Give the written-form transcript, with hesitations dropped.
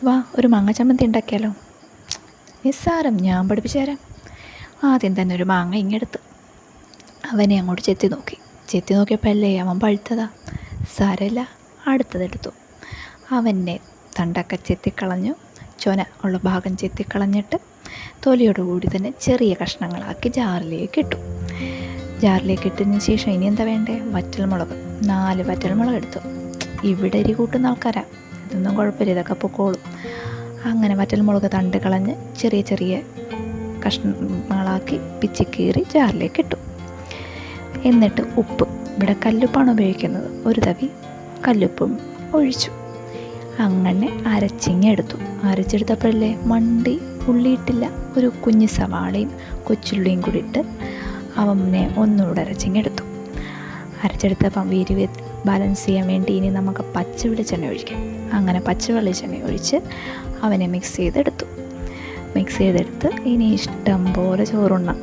വാ ഒരു മാങ്ങ ചമ്മന്തി ഉണ്ടാക്കിയാലോ. നിസ്സാരം, ഞാൻ പഠിപ്പിച്ചു തരാം. ആദ്യം തന്നെ ഒരു മാങ്ങ ഇങ്ങെടുത്ത് അവനെ അങ്ങോട്ട് ചെത്തി നോക്കിയപ്പോൾ അല്ലേ അവൻ പഴുത്തതാ. സാരമില്ല, അടുത്തതെടുത്തു. അവനെ തണ്ടൊക്കെ ചെത്തിക്കളഞ്ഞു, ചൊന ഉള്ള ഭാഗം ചെത്തിക്കളഞ്ഞിട്ട് തൊലിയോടുകൂടി തന്നെ ചെറിയ കഷ്ണങ്ങളാക്കി ജാറിലേക്ക് ഇട്ടു. ജാറിലേക്ക് ഇട്ടതിന് ശേഷം ഇനി എന്താ വേണ്ടേ? വറ്റൽമുളക്, 4 വറ്റൽമുളക് എടുത്തു. ഇവിടെ എരി കൂട്ടുന്ന ആൾക്കാരാ, ഇതൊന്നും കുഴപ്പമില്ല, ഇതൊക്കെ പൊക്കോളും. അങ്ങനെ വറ്റൽമുളക് തണ്ട് കളഞ്ഞ് ചെറിയ ചെറിയ കഷ്ണങ്ങളാക്കി പിച്ചിക്കീറി ജാറിലേക്ക് ഇട്ടു. എന്നിട്ട് ഉപ്പ്, ഇവിടെ കല്ലുപ്പാണ് ഉപയോഗിക്കുന്നത്, ഒരു തവി കല്ലുപ്പും ഒഴിച്ചു. അങ്ങനെ അരച്ചിങ്ങെടുത്തു. അരച്ചെടുത്തപ്പോഴല്ലേ മണ്ടി ഉള്ളിയിട്ടില്ല, ഒരു കുഞ്ഞ് സവാളയും കൊച്ചുള്ളിയും കൂടി ഇട്ട് അവനെ ഒന്നുകൂടെ അരച്ചിങ്ങെടുത്തു. അരച്ചെടുത്തപ്പം എരിവ് ബാലൻസ് ചെയ്യാൻ വേണ്ടി ഇനി നമുക്ക് പച്ച വെളിച്ചെണ്ണ ഒഴിക്കാം. അങ്ങനെ പച്ച വെളിച്ചെണ്ണ ഒഴിച്ച് അവനെ മിക്സ് ചെയ്തെടുത്ത് ഇനി ഇഷ്ടം പോലെ ചോറുണ്ണാം.